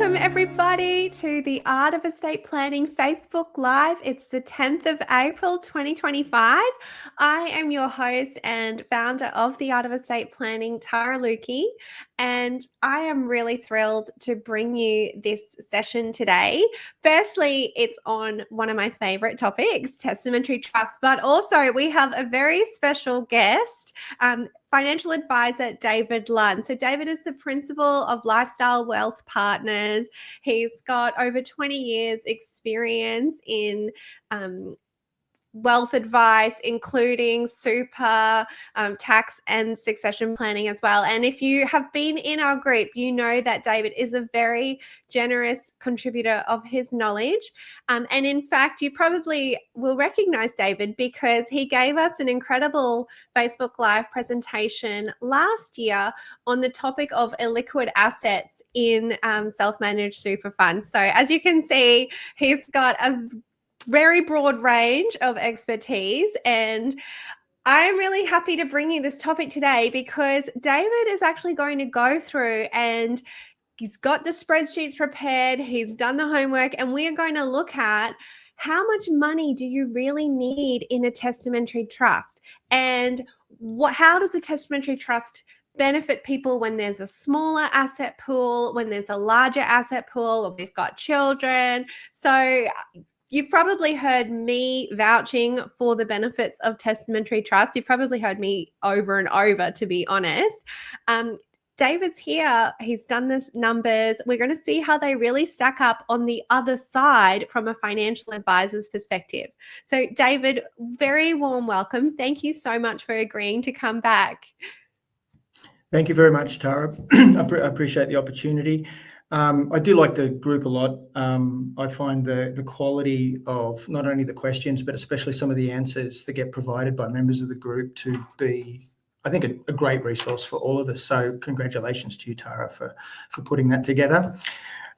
Welcome everybody to the Art of Estate Planning Facebook Live. It's the 10th of April 2025. I am your host and founder of the Art of Estate Planning, Tara Lucke, and I am really thrilled to bring you this session today. Firstly, it's on one of my favorite topics, testamentary trust, but also we have a very special guest, financial advisor David Lunn. So David is the principal of Lifestyle Wealth Partners. He's got over 20 years experience in wealth advice, including super, tax and succession planning as well. And if you have been in our group, you know that David is a very generous contributor of his knowledge. And in fact, you probably will recognize David because he gave us an incredible Facebook Live presentation last year on the topic of illiquid assets in self-managed super funds. So as you can see, he's got a very broad range of expertise, and I'm really happy to bring you this topic today because David is actually going to go through and he's got the spreadsheets prepared, he's done the homework, and we are going to look at how much money do you really need in a testamentary trust, and how does a testamentary trust benefit people when there's a smaller asset pool, when there's a larger asset pool, when we've got children. So you've probably heard me vouching for the benefits of testamentary trust. You've probably heard me over and over, to be honest. David's here. He's done the numbers. We're going to see how they really stack up on the other side from a financial advisor's perspective. So David, very warm welcome. Thank you so much for agreeing to come back. Thank you very much, Tara. I appreciate the opportunity. I do like the group a lot. I find the quality of not only the questions, but especially some of the answers that get provided by members of the group to be, I think, a great resource for all of us. So congratulations to you, Tara, for putting that together.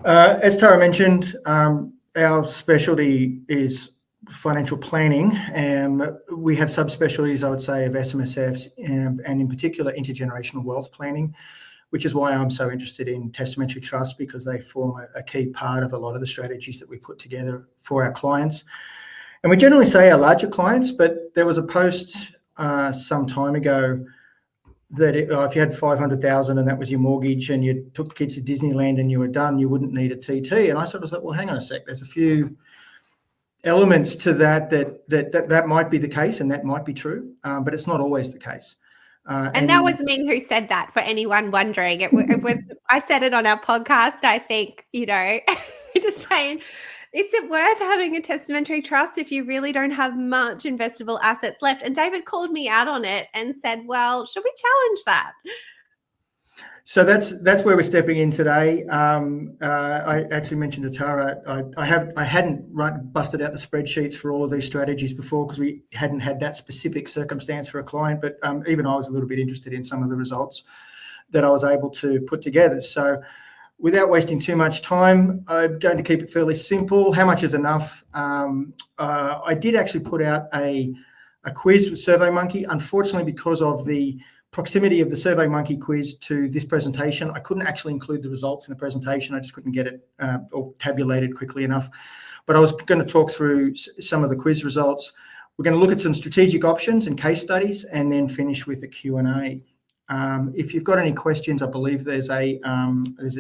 As Tara mentioned, our specialty is financial planning, and we have subspecialties, I would say, of SMSFs and in particular intergenerational wealth planning, which is why I'm so interested in testamentary trust, because they form a key part of a lot of the strategies that we put together for our clients. And we generally say our larger clients, but there was a post some time ago that if you had $500,000 and that was your mortgage and you took the kids to Disneyland and you were done, you wouldn't need a TT. And I sort of thought, well, hang on a sec, there's a few elements to that might be the case and that might be true, but it's not always the case. And that was me who said that, for anyone wondering. It was I said it on our podcast, I think, just saying, is it worth having a testamentary trust if you really don't have much investable assets left? And David called me out on it and said, well, should we challenge that? So that's where we're stepping in today. I actually mentioned to Tara, I hadn't busted out the spreadsheets for all of these strategies before because we hadn't had that specific circumstance for a client, but even I was a little bit interested in some of the results that I was able to put together. So without wasting too much time, I'm going to keep it fairly simple. How much is enough? I did actually put out a quiz with SurveyMonkey. Unfortunately, because of the proximity of the SurveyMonkey quiz to this presentation, I couldn't actually include the results in the presentation. I just couldn't get it or tabulated quickly enough. But I was going to talk through some of the quiz results. We're going to look at some strategic options and case studies, and then finish with a Q&A. If you've got any questions, I believe there's a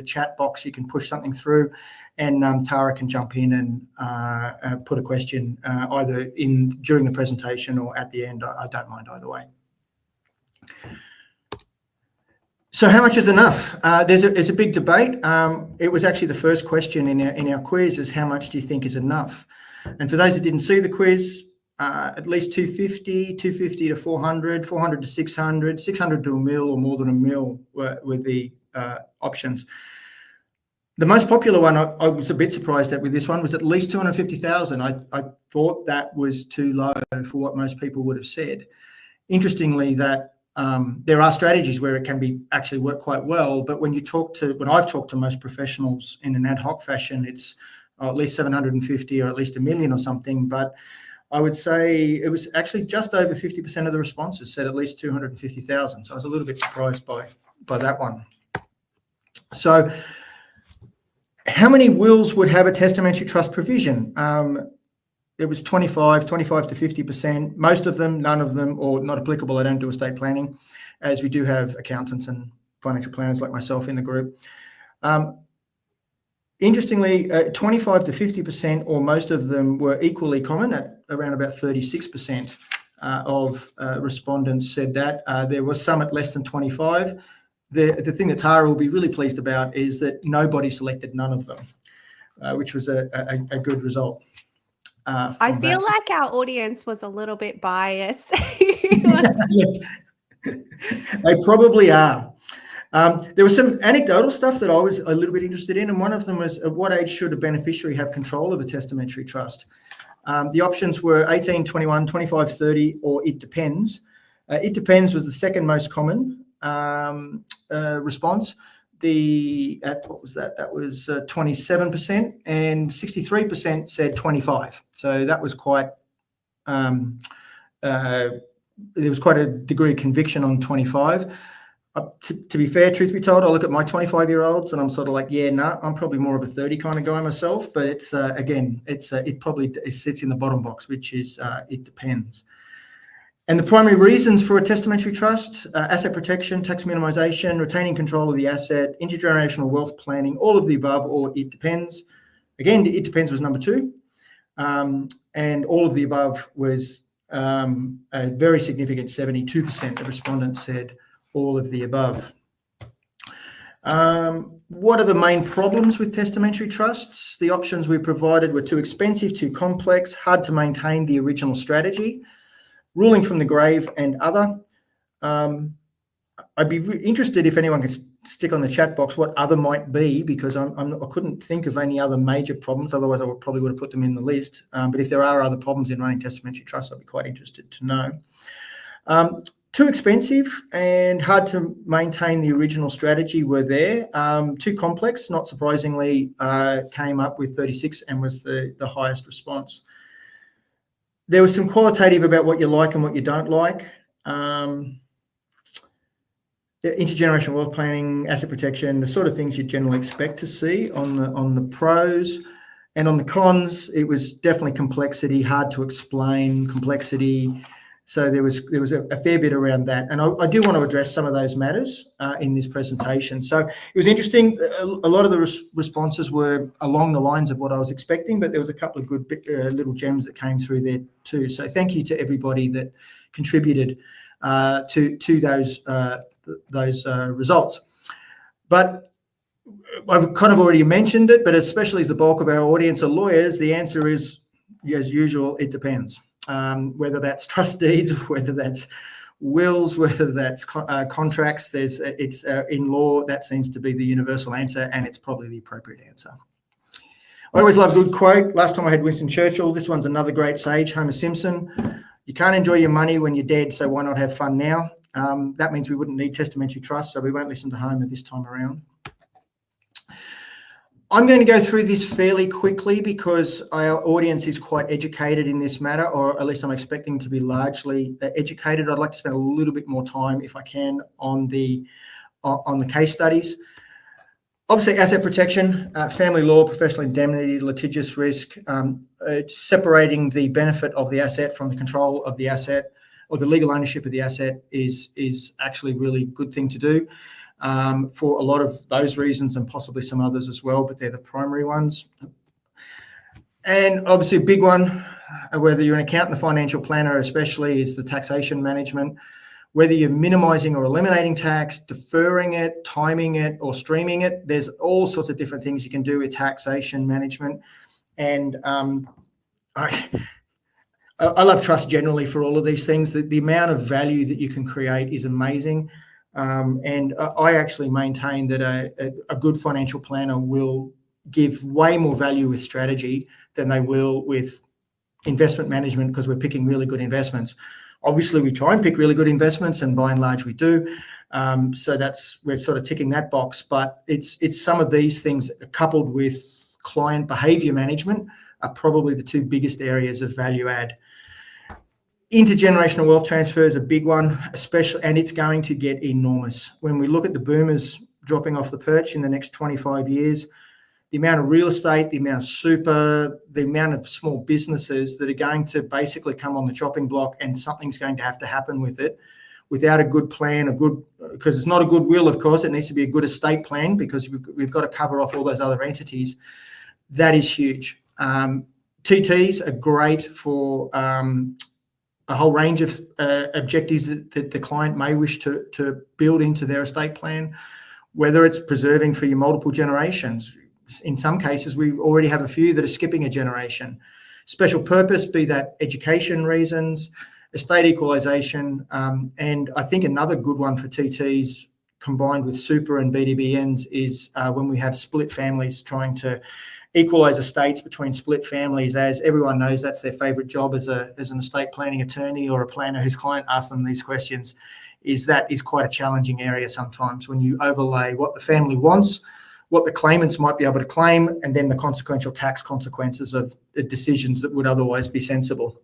chat box you can push something through, and Tara can jump in and put a question either during the presentation or at the end. I don't mind either way. So how much is enough? There's a big debate. It was actually the first question in our quiz is how much do you think is enough? And for those that didn't see the quiz, at least 250 to 400, 400 to 600, 600 to $1 million or more than $1 million were the options. The most popular one, I was a bit surprised at with this one, was at least 250,000. I thought that was too low for what most people would have said. Interestingly, that there are strategies where it can actually work quite well, but when I've talked to most professionals in an ad hoc fashion, it's at least 750 or at least $1 million or something. But I would say it was actually just over 50% of the responses said at least 250,000. So I was a little bit surprised by that one. So How many wills would have a testamentary trust provision? It was 25 to 50%. Most of them, none of them, or not applicable. I don't do estate planning, as we do have accountants and financial planners like myself in the group. Interestingly, 25 to 50%, or most of them, were equally common at around about 36% of respondents said that. There was some at less than 25. The thing that Tara will be really pleased about is that nobody selected none of them, which was a good result. I feel like our audience was a little bit biased. They probably are. There was some anecdotal stuff that I was a little bit interested in, and one of them was, at what age should a beneficiary have control of a testamentary trust? The options were 18, 21, 25, 30, or it depends. It depends was the second most common response. What was that? That was 27%, and 63% said 25. So that was quite. There was quite a degree of conviction on 25. To be fair, truth be told, I look at my 25-year-olds and I'm sort of like, yeah, no, I'm probably more of a 30 kind of guy myself. But it's it probably sits in the bottom box, which is it depends. And the primary reasons for a testamentary trust: asset protection, tax minimisation, retaining control of the asset, intergenerational wealth planning, all of the above, or it depends. Again, it depends was number 2, and all of the above was a very significant 72% of respondents said all of the above. What are the main problems with testamentary trusts? The options we provided were too expensive, too complex, hard to maintain the original strategy, ruling from the grave, and other. I'd be interested if anyone could stick on the chat box what other might be, because I couldn't think of any other major problems. Otherwise, I probably would have put them in the list. But if there are other problems in running testamentary trusts, I'd be quite interested to know. Too expensive and hard to maintain the original strategy were there. Too complex, not surprisingly, came up with 36 and was the highest response. There was some qualitative about what you like and what you don't like. Intergenerational wealth planning, asset protection, the sort of things you generally expect to see on the pros. And on the cons, it was definitely complexity, hard to explain, complexity. So there was a fair bit around that. And I do want to address some of those matters in this presentation. So it was interesting. A lot of the responses were along the lines of what I was expecting, but there was a couple of good little gems that came through there too. So thank you to everybody that contributed to those results. But I've kind of already mentioned it, but especially as the bulk of our audience are lawyers, the answer is, as usual, it depends. Whether that's trust deeds, whether that's wills, whether that's contracts, it's in law, that seems to be the universal answer, and it's probably the appropriate answer. I always love a good quote. Last time I had Winston Churchill. This one's another great sage, Homer Simpson. You can't enjoy your money when you're dead, so why not have fun now? That means we wouldn't need testamentary trust, so we won't listen to Homer this time around. I'm going to go through this fairly quickly because our audience is quite educated in this matter, or at least I'm expecting to be largely educated. I'd like to spend a little bit more time, if I can, on the case studies. Obviously, asset protection, family law, professional indemnity, litigious risk, separating the benefit of the asset from the control of the asset or the legal ownership of the asset is actually a really good thing to do. For a lot of those reasons and possibly some others as well, but they're the primary ones. And obviously a big one, whether you're an accountant, a financial planner especially, is the taxation management. Whether you're minimising or eliminating tax, deferring it, timing it, or streaming it, there's all sorts of different things you can do with taxation management. And I love trust generally for all of these things. The amount of value that you can create is amazing. And I actually maintain that a good financial planner will give way more value with strategy than they will with investment management, because we're picking really good investments. Obviously, we try and pick really good investments, and by and large we do. So we're sort of ticking that box. But it's some of these things coupled with client behaviour management are probably the two biggest areas of value add. Intergenerational wealth transfer is a big one, especially, and it's going to get enormous. When we look at the boomers dropping off the perch in the next 25 years, the amount of real estate, the amount of super, the amount of small businesses that are going to basically come on the chopping block, and something's going to have to happen with it without a good plan, because it's not a good will, of course, it needs to be a good estate plan, because we've got to cover off all those other entities. That is huge. TTs are great for a whole range of objectives that the client may wish to build into their estate plan, whether it's preserving for your multiple generations. In some cases, we already have a few that are skipping a generation. Special purpose, be that education reasons, estate equalisation, and I think another good one for TTs combined with super and BDBNs is when we have split families, trying to equalise estates between split families. As everyone knows, that's their favourite job as an estate planning attorney or a planner whose client asks them these questions. That is quite a challenging area sometimes, when you overlay what the family wants, what the claimants might be able to claim, and then the consequential tax consequences of the decisions that would otherwise be sensible.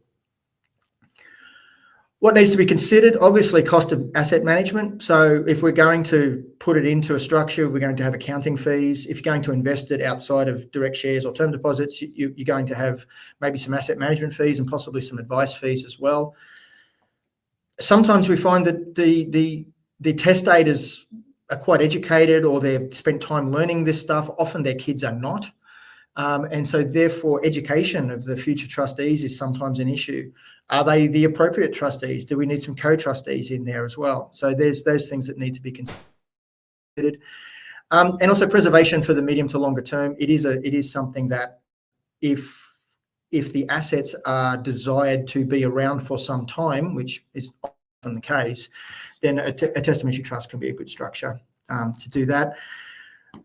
What needs to be considered? Obviously, cost of asset management. So if we're going to put it into a structure, we're going to have accounting fees. If you're going to invest it outside of direct shares or term deposits, you're going to have maybe some asset management fees and possibly some advice fees as well. Sometimes we find that the testators are quite educated, or they've spent time learning this stuff. Often their kids are not. And so therefore education of the future trustees is sometimes an issue. Are they the appropriate trustees? Do we need some co-trustees in there as well? So there's those things that need to be considered. And also preservation for the medium to longer term. It is something that if the assets are desired to be around for some time, which is often the case, then a testamentary trust can be a good structure to do that.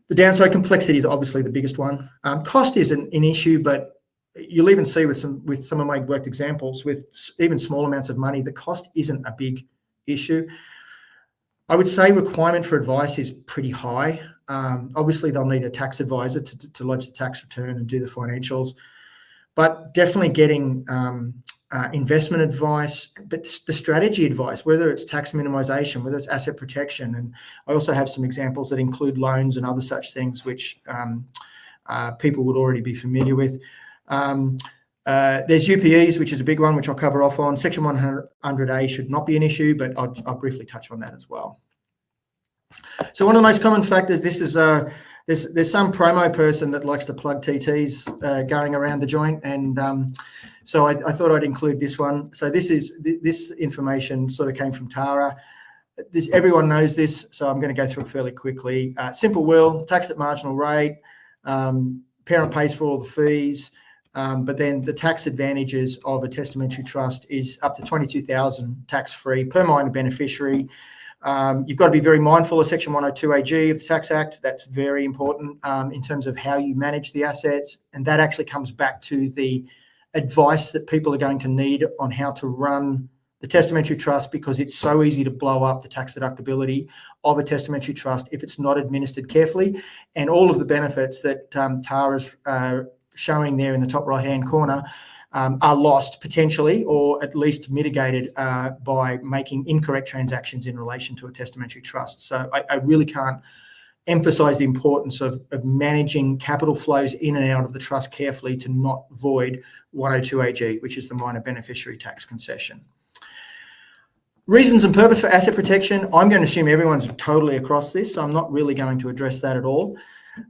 The downside complexity is obviously the biggest one. Cost is an issue, but you'll even see with some of my worked examples, with even small amounts of money, the cost isn't a big issue. I would say requirement for advice is pretty high. Obviously, they'll need a tax advisor to lodge the tax return and do the financials, but definitely getting investment advice, but the strategy advice, whether it's tax minimisation, whether it's asset protection. And I also have some examples that include loans and other such things, which people would already be familiar with. There's UPEs, which is a big one, which I'll cover off on. Section 100A should not be an issue, but I'll briefly touch on that as well. So one of the most common factors, this is there's some promo person that likes to plug TTs going around the joint, and so I thought I'd include this one. So this information sort of came from Tara. Everyone knows this, so I'm going to go through it fairly quickly. Simple will, taxed at marginal rate, parent pays for all the fees, but then the tax advantages of a testamentary trust is up to $22,000 tax-free per minor beneficiary. You've got to be very mindful of Section 102AG of the Tax Act. That's very important in terms of how you manage the assets, and that actually comes back to the advice that people are going to need on how to run the testamentary trust, because it's so easy to blow up the tax deductibility of a testamentary trust if it's not administered carefully. And all of the benefits that Tara's showing there in the top right-hand corner are lost potentially, or at least mitigated by making incorrect transactions in relation to a testamentary trust. So I really can't emphasise the importance of managing capital flows in and out of the trust carefully to not void 102AG, which is the minor beneficiary tax concession. Reasons and purpose for asset protection. I'm going to assume everyone's totally across this, so I'm not really going to address that at all.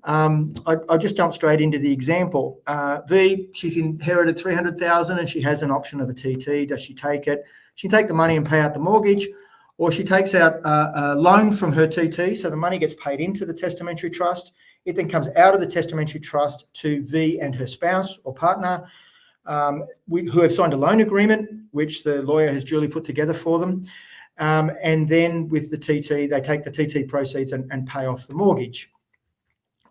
I'll just jump straight into the example. V, she's inherited $300,000 and she has an option of a TT. Does she take it? She can take the money and pay out the mortgage, or she takes out a loan from her TT, so the money gets paid into the testamentary trust. It then comes out of the testamentary trust to V and her spouse or partner, who have signed a loan agreement, which the lawyer has duly put together for them. And then with the TT, they take the TT proceeds and pay off the mortgage.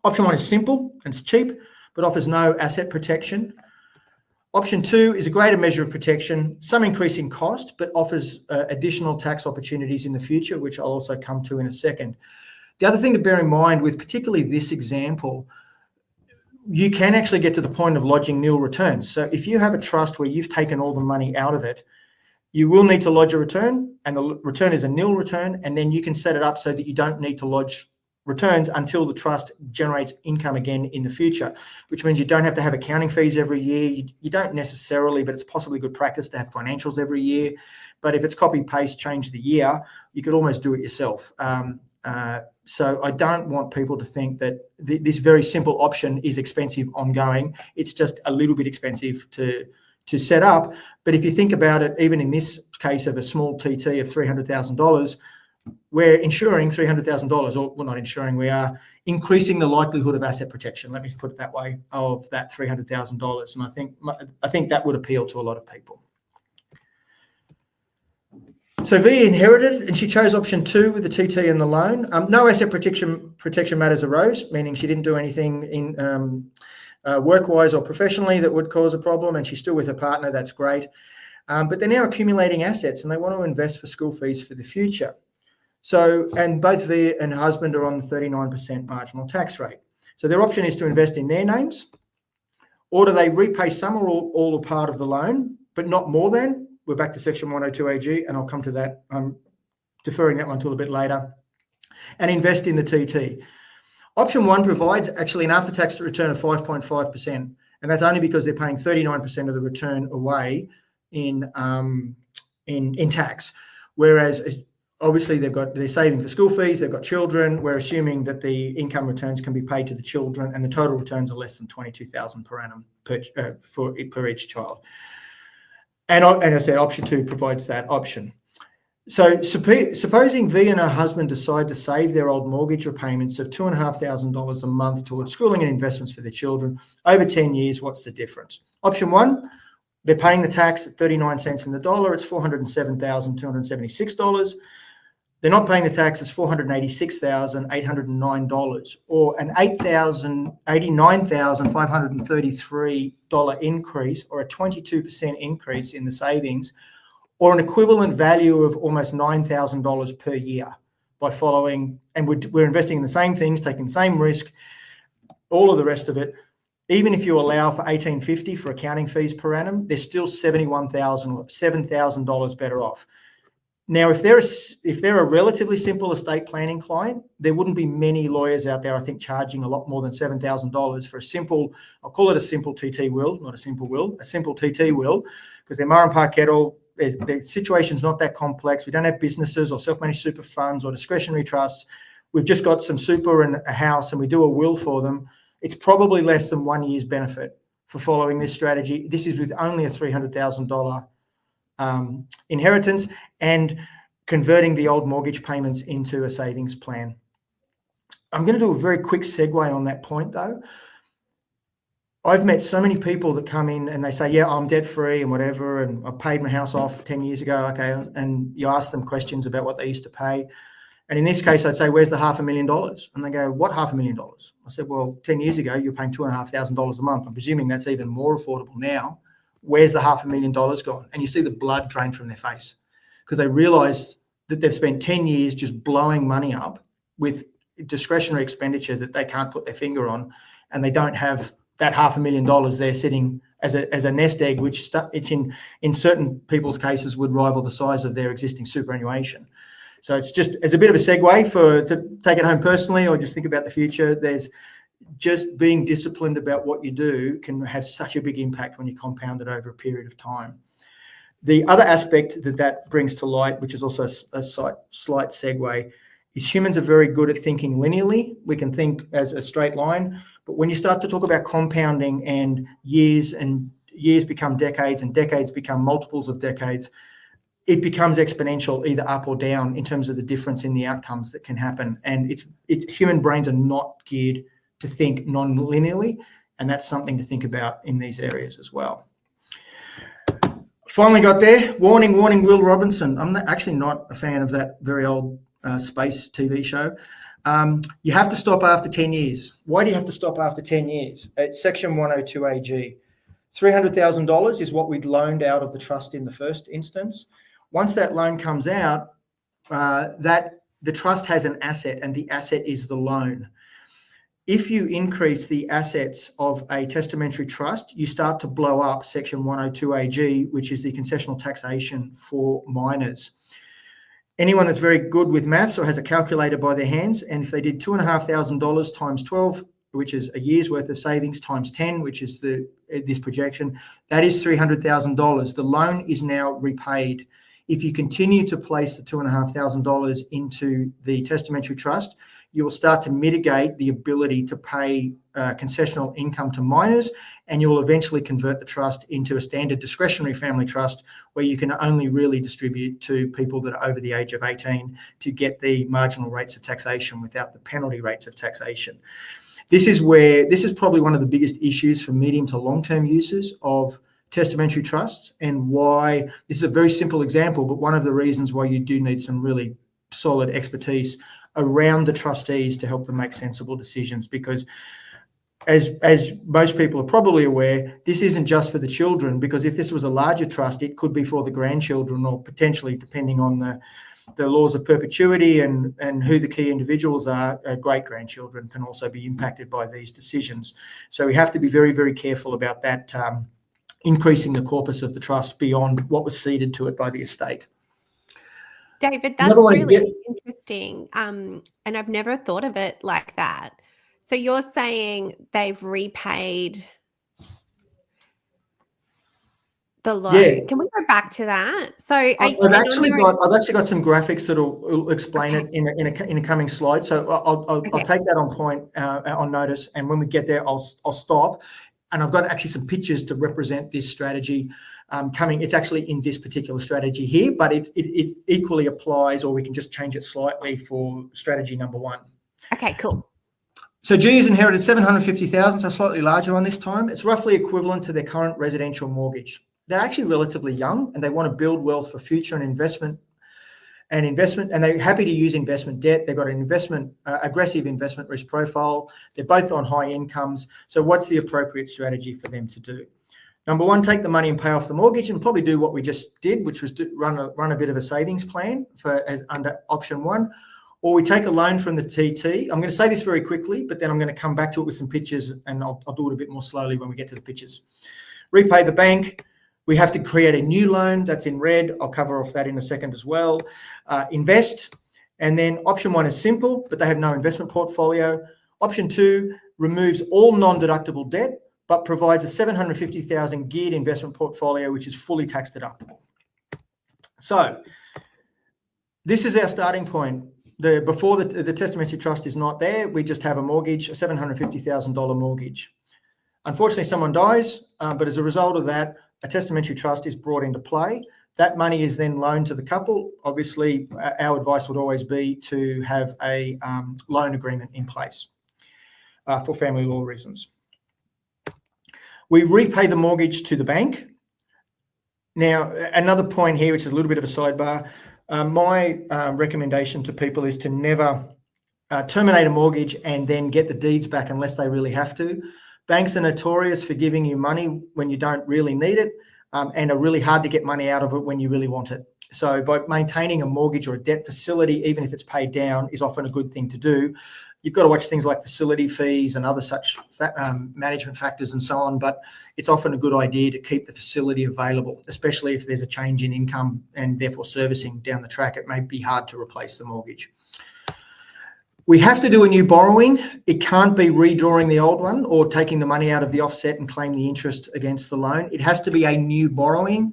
Option one is simple and it's cheap, but offers no asset protection. Option two is a greater measure of protection, some increase in cost, but offers additional tax opportunities in the future, which I'll also come to in a second. The other thing to bear in mind with particularly this example, you can actually get to the point of lodging nil returns. So if you have a trust where you've taken all the money out of it, you will need to lodge a return, and the return is a nil return, and then you can set it up so that you don't need to lodge returns until the trust generates income again in the future, which means you don't have to have accounting fees every year. You don't necessarily, but it's possibly good practice to have financials every year. But if it's copy, paste, change the year, you could almost do it yourself. So I don't want people to think that this very simple option is expensive ongoing. It's just a little bit expensive to set up. But if you think about it, even in this case of a small TT of $300,000, we're insuring $300,000, or we're not insuring, we are increasing the likelihood of asset protection, let me put it that way, of that $300,000. And I think that would appeal to a lot of people. So V inherited, and she chose option 2 with the TT and the loan. No asset protection matters arose, meaning she didn't do anything in work-wise or professionally that would cause a problem, and she's still with her partner. That's great. But they're now accumulating assets, and they want to invest for school fees for the future. So, and both V and her husband are on the 39% marginal tax rate. So their option is to invest in their names, or do they repay some or all or part of the loan, but not more than? We're back to section 102 AG, and I'll come to that. I'm deferring that one to a bit later, and invest in the TT. Option 1 provides actually an after-tax return of 5.5%, and that's only because they're paying 39% of the return away in tax, whereas obviously they're saving for school fees, they've got children. We're assuming that the income returns can be paid to the children, and the total returns are less than $22,000 per annum per each child. And I said option 2 provides that option. So supposing V and her husband decide to save their old mortgage repayments of $2,500 a month towards schooling and investments for their children over 10 years, what's the difference? Option 1, they're paying the tax at 39 cents in the dollar. It's $407,276. They're not paying the tax. It's $486,809, or an $89,533 increase, or a 22% increase in the savings, or an equivalent value of almost $9,000 per year by following, and we're investing in the same things, taking the same risk, all of the rest of it. Even if you allow for $1,850 for accounting fees per annum, they're still $7,000 better off. Now, if they're a relatively simple estate planning client, there wouldn't be many lawyers out there, I think, charging a lot more than $7,000 for a simple, I'll call it a simple TT will, not a simple will, a simple TT will, because they're Murray Park Kettle, their situation's not that complex. We don't have businesses or self-managed super funds or discretionary trusts. We've just got some super and a house, and we do a will for them. It's probably less than 1 year's benefit for following this strategy. This is with only a $300,000 inheritance and converting the old mortgage payments into a savings plan. I'm going to do a very quick segue on that point, though. I've met so many people that come in and they say, yeah, I'm debt free and whatever, and I paid my house off 10 years ago. Okay. And you ask them questions about what they used to pay. And in this case, I'd say, where's the $500,000? And they go, what $500,000? I said, well, 10 years ago, you're paying $2,500 a month. I'm presuming that's even more affordable now. Where's the $500,000 gone? And you see the blood drain from their face because they realize that they've spent 10 years just blowing money up with discretionary expenditure that they can't put their finger on, and they don't have that $500,000 there sitting as a nest egg, which in certain people's cases would rival the size of their existing superannuation. So it's just as a bit of a segue to take it home personally, or just think about the future. There's just being disciplined about what you do can have such a big impact when you compound it over a period of time. The other aspect that brings to light, which is also a slight segue, is humans are very good at thinking linearly. We can think as a straight line, but when you start to talk about compounding and years become decades and decades become multiples of decades, it becomes exponential, either up or down, in terms of the difference in the outcomes that can happen. And human brains are not geared to think non-linearly, and that's something to think about in these areas as well. Finally got there. Warning, Will Robinson. I'm actually not a fan of that very old space TV show. You have to stop after 10 years. Why do you have to stop after 10 years? It's section 102 AG. $300,000 is what we'd loaned out of the trust in the first instance. Once that loan comes out, the trust has an asset, and the asset is the loan. If you increase the assets of a testamentary trust, you start to blow up section 102 AG, which is the concessional taxation for minors. Anyone that's very good with maths or has a calculator by their hands, and if they did $2,500 times 12, which is a year's worth of savings, times 10, which is this projection, that is $300,000. The loan is now repaid. If you continue to place the $2,500 into the testamentary trust, you will start to mitigate the ability to pay concessional income to minors, and you will eventually convert the trust into a standard discretionary family trust where you can only really distribute to people that are over the age of 18 to get the marginal rates of taxation without the penalty rates of taxation. This is probably one of the biggest issues for medium to long-term users of testamentary trusts, and why this is a very simple example, but one of the reasons why you do need some really solid expertise around the trustees to help them make sensible decisions. Because as most people are probably aware, this isn't just for the children, because if this was a larger trust, it could be for the grandchildren, or potentially, depending on the laws of perpetuity and who the key individuals are, great-grandchildren can also be impacted by these decisions. So we have to be very, very careful about that, increasing the corpus of the trust beyond what was ceded to it by the estate. David, that's really interesting. And I've never thought of it like that. So you're saying they've repaid the loan. Yeah. Can we go back to that? So I've actually got some graphics that'll explain it in a coming slide. So I'll take that on point, on notice, and when we get there, I'll stop. And I've got actually some pictures to represent this strategy coming. It's actually in this particular strategy here, but it equally applies, or we can just change it slightly for strategy number 1. Okay, cool. So G has inherited $750,000, so slightly larger on this time. It's roughly equivalent to their current residential mortgage. They're actually relatively young, and they want to build wealth for future and investment, and they're happy to use investment debt. They've got an aggressive investment risk profile. They're both on high incomes. So what's the appropriate strategy for them to do? Number 1, take the money and pay off the mortgage, and probably do what we just did, which was run a bit of a savings plan as under option 1. Or we take a loan from the TT. I'm going to say this very quickly, but then I'm going to come back to it with some pictures, and I'll do it a bit more slowly when we get to the pictures. Repay the bank. We have to create a new loan. That's in red. I'll cover off that in a second as well. Invest. And then option 1 is simple, but they have no investment portfolio. Option 2 removes all non-deductible debt, but provides a $750,000 geared investment portfolio, which is fully tax deductible. So this is our starting point. Before the testamentary trust is not there, we just have a mortgage, a $750,000 mortgage. Unfortunately, someone dies, but as a result of that, a testamentary trust is brought into play. That money is then loaned to the couple. Obviously, our advice would always be to have a loan agreement in place for family law reasons. We repay the mortgage to the bank. Now, another point here, which is a little bit of a sidebar, my recommendation to people is to never terminate a mortgage and then get the deeds back unless they really have to. Banks are notorious for giving you money when you don't really need it, and are really hard to get money out of it when you really want it. So by maintaining a mortgage or a debt facility, even if it's paid down, is often a good thing to do. You've got to watch things like facility fees and other such management factors and so on, but it's often a good idea to keep the facility available, especially if there's a change in income and therefore servicing down the track. It may be hard to replace the mortgage. We have to do a new borrowing. It can't be redrawing the old one or taking the money out of the offset and claim the interest against the loan. It has to be a new borrowing.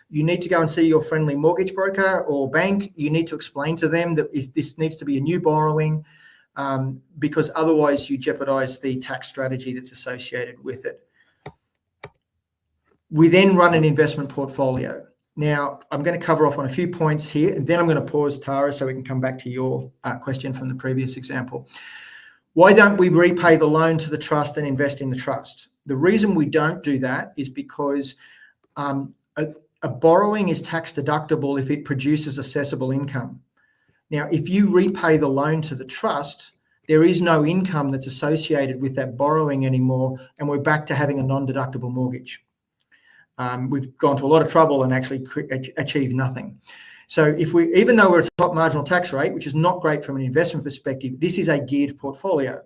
You need to go and see your friendly mortgage broker or bank. You need to explain to them that this needs to be a new borrowing, because otherwise you jeopardize the tax strategy that's associated with it. We then run an investment portfolio. Now, I'm going to cover off on a few points here, and then I'm going to pause, Tara, so we can come back to your question from the previous example. Why don't we repay the loan to the trust and invest in the trust? The reason we don't do that is because a borrowing is tax deductible if it produces assessable income. Now, if you repay the loan to the trust, there is no income that's associated with that borrowing anymore, and we're back to having a non-deductible mortgage. We've gone to a lot of trouble and actually achieved nothing. So even though we're at a top marginal tax rate, which is not great from an investment perspective, this is a geared portfolio.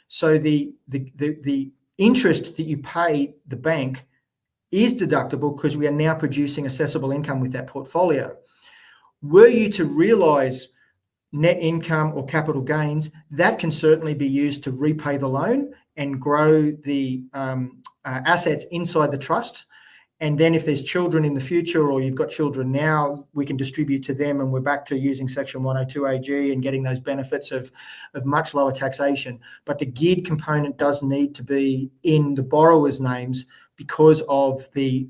So the interest that you pay the bank is deductible because we are now producing assessable income with that portfolio. Were you to realise net income or capital gains, that can certainly be used to repay the loan and grow the assets inside the trust. And then if there's children in the future, or you've got children now, we can distribute to them, and we're back to using Section 102 AG and getting those benefits of much lower taxation. But the geared component does need to be in the borrower's names, because of the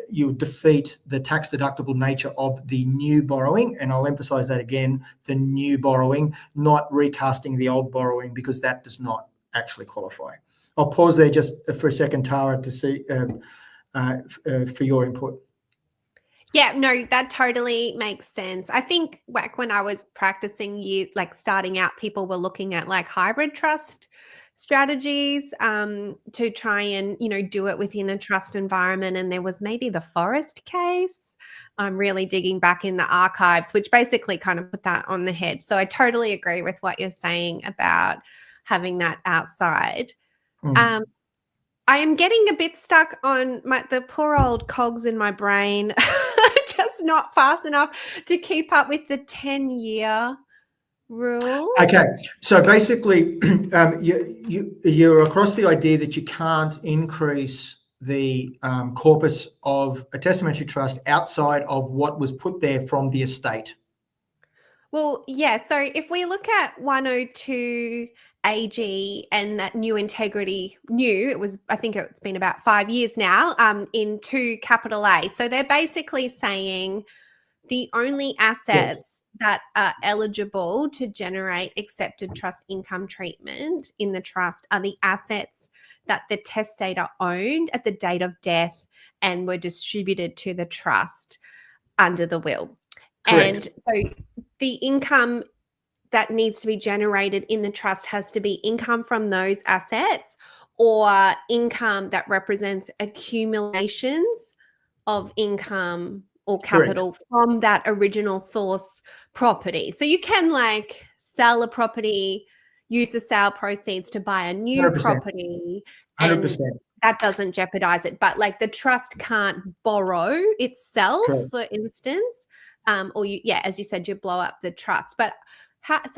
you defeat the tax deductible nature of the new borrowing. And I'll emphasise that again, the new borrowing, not recasting the old borrowing, because that does not actually qualify. I'll pause there just for a second, Tara, to see for your input. Yeah, no, that totally makes sense. I think like when I was practicing, like starting out, people were looking at like hybrid trust strategies to try and, do it within a trust environment. And there was maybe the Forest case. I'm really digging back in the archives, which basically kind of put that on the head. So I totally agree with what you're saying about having that outside. I am getting a bit stuck on the poor old cogs in my brain, just not fast enough to keep up with the 10-year rule. Okay, so basically, you're across the idea that you can't increase the corpus of a testamentary trust outside of what was put there from the estate. Well, yeah. So if we look at 102 AG and that new integrity, I think it's been about 5 years now, into capital A. So they're basically saying the only assets that are eligible to generate accepted trust income treatment in the trust are the assets that the testator owned at the date of death and were distributed to the trust under the will. Correct. And so the income that needs to be generated in the trust has to be income from those assets, or income that represents accumulations of income or capital Correct. from that original source property. So you can like sell a property, use the sale proceeds to buy a new 100%. property, 100%. and that doesn't jeopardize it. But like the trust can't borrow itself, Correct. for instance, or as you said, you blow up the trust. But how does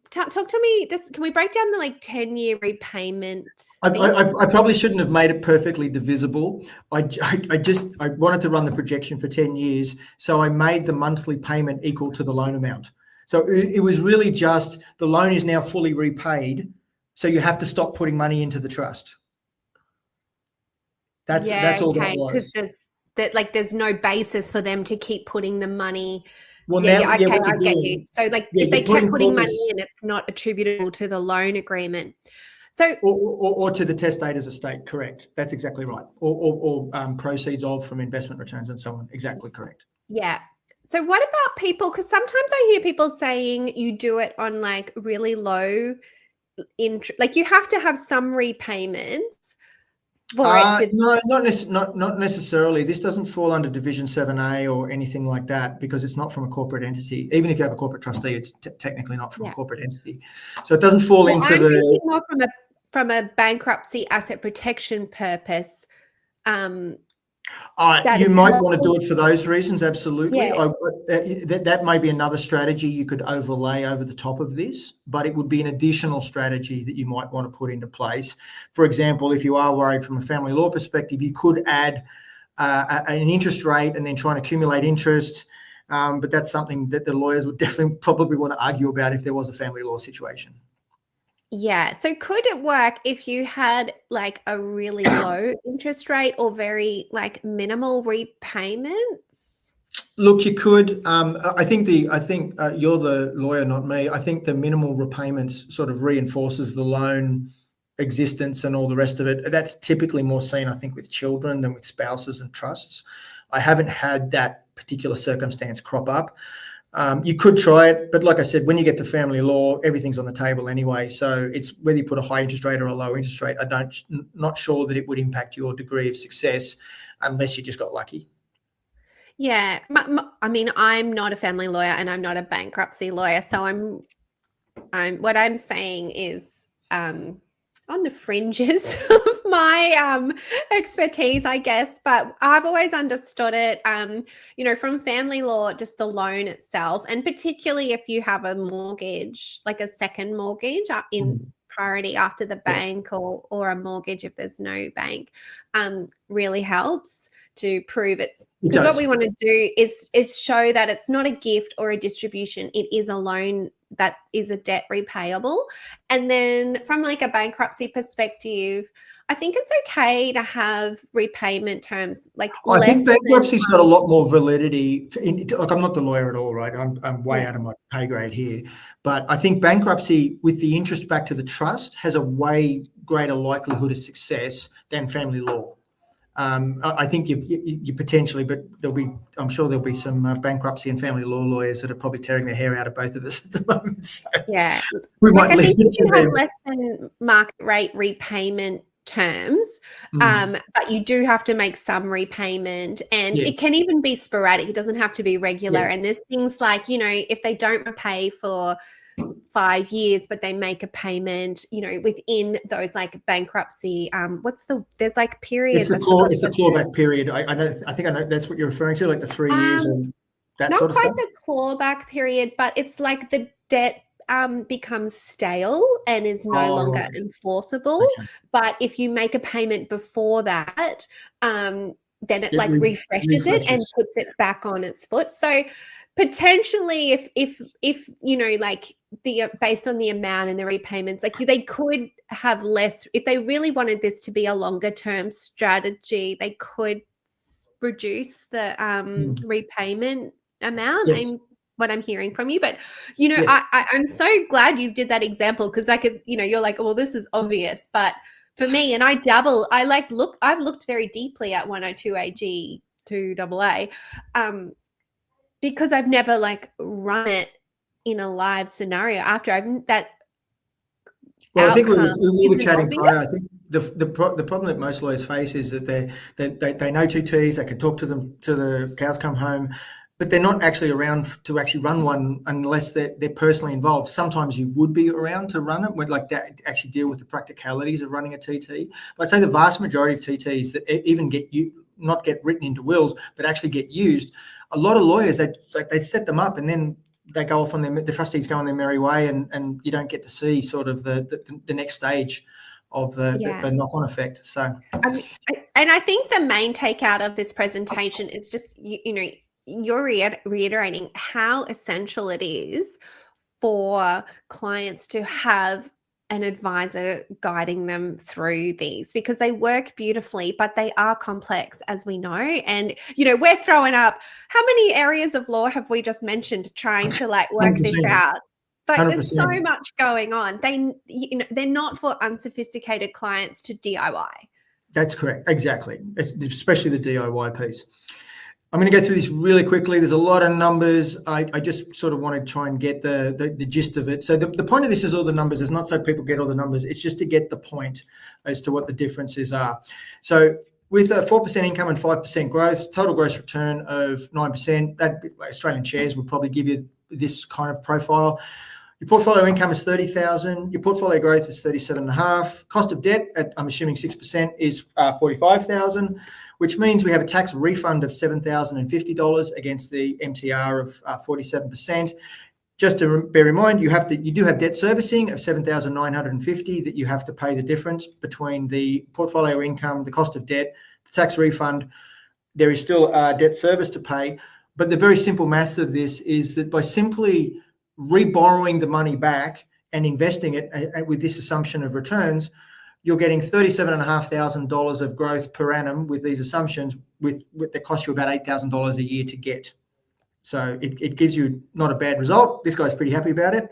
talk to me? Can we break down the like 10-year repayment? I probably shouldn't have made it perfectly divisible. I wanted to run the projection for 10 years, so I made the monthly payment equal to the loan amount. So it was really just the loan is now fully repaid, so you have to stop putting money into the trust. That's all that was. Because there's no basis for them to keep putting the money. Well, Okay, I get you. So like if they kept putting money in, it's not attributable to the loan agreement. So or to the testator's estate, correct? That's exactly right. Or proceeds from investment returns and so on. Exactly correct. Yeah. So what about people? Because sometimes I hear people saying you do it on like really low interest, like you have to have some repayments for it to. No, not necessarily. This doesn't fall under Division 7A or anything like that, because it's not from a corporate entity. Even if you have a corporate trustee, it's technically not from a corporate entity. So it doesn't fall into I'm thinking more from a bankruptcy asset protection purpose. You might want to do it for those reasons, absolutely. Yeah. That may be another strategy you could overlay over the top of this, but it would be an additional strategy that you might want to put into place. For example, if you are worried from a family law perspective, you could add an interest rate and then try and accumulate interest, but that's something that the lawyers would definitely probably want to argue about if there was a family law situation. Yeah. So could it work if you had like a really low interest rate or very like minimal repayments? Look, you could. I think you're the lawyer, not me. I think the minimal repayments sort of reinforces the loan existence and all the rest of it. That's typically more seen, I think, with children than with spouses and trusts. I haven't had that particular circumstance crop up. You could try it, but like I said, when you get to family law, everything's on the table anyway. So it's whether you put a high interest rate or a low interest rate. Not sure that it would impact your degree of success unless you just got lucky. Yeah. I mean, I'm not a family lawyer and I'm not a bankruptcy lawyer. So what I'm saying is on the fringes of my expertise, I guess, but I've always understood it, from family law, just the loan itself, and particularly if you have a mortgage, like a second mortgage in priority after the bank, or a mortgage if there's no bank, really helps to prove it's, because what we want to do is show that it's not a gift or a distribution, it is a loan that is a debt repayable. And then from like a bankruptcy perspective, I think it's okay to have repayment terms like I think bankruptcy's got a lot more validity. Like, I'm not the lawyer at all, right? I'm way out of my pay grade here. But I think bankruptcy with the interest back to the trust has a way greater likelihood of success than family law. I think you potentially, but I'm sure there'll be some bankruptcy and family law lawyers that are probably tearing their hair out of both of us at the moment. So yeah, we might leave it to you have them. less than market rate repayment terms, but you do have to make some repayment, and it can even be sporadic. It doesn't have to be regular. And there's things like, if they don't repay for 5 years, but they make a payment, within those like bankruptcy, there's like periods. It's the clawback period. I think I know that's what you're referring to, like the 3 years and that sort of stuff. Not quite the clawback period, but it's like the debt becomes stale and is no longer enforceable. Okay. But if you make a payment before that, then it refreshes it and puts it back on its foot. So potentially, if like based on the amount and the repayments, like they could have less. If they really wanted this to be a longer term strategy, they could reduce the repayment amount. And what I'm hearing from you, but I'm so glad you did that example, because I could, you're like, well, this is obvious, but for me, and I've looked very deeply at 102 AG 2AA, because I've never like run it in a live scenario after that. Well, I think we were chatting prior. I think the problem that most lawyers face is that they know TTs, they can talk to them till the cows come home, but they're not actually around to actually run one unless they're personally involved. Sometimes you would be around to run it, would like to actually deal with the practicalities of running a TT. But I'd say the vast majority of TTs that even not get written into wills, but actually get used, a lot of lawyers, they set them up and then they go off on the trustees go on their merry way, and you don't get to see sort of the next stage of the knock-on effect. So, I think the main takeout of this presentation is just, you're reiterating how essential it is for clients to have an advisor guiding them through these, because they work beautifully, but they are complex, as we know. And, we're throwing up, how many areas of law have we just mentioned trying to like work 100%. This out? Like 100%. There's so much going on. They're not for unsophisticated clients to DIY. That's correct. Exactly. Especially the DIY piece. I'm going to go through this really quickly. There's a lot of numbers. I just sort of want to try and get the gist of it. So the point of this is all the numbers. It's not so people get all the numbers. It's just to get the point as to what the differences are. So with a 4% income and 5% growth, total gross return of 9%, that Australian shares would probably give you this kind of profile. Your portfolio income is 30,000. Your portfolio growth is 37.5. Cost of debt at, I'm assuming 6%, is 45,000, which means we have a tax refund of $7,050 against the MTR of 47%. Just to bear in mind, you do have debt servicing of $7,950 that you have to pay the difference between the portfolio income, the cost of debt, the tax refund. There is still debt service to pay, but the very simple maths of this is that by simply reborrowing the money back and investing it with this assumption of returns, you're getting $37,500 of growth per annum with these assumptions, with that cost you about $8,000 a year to get. So it gives you not a bad result. This guy's pretty happy about it.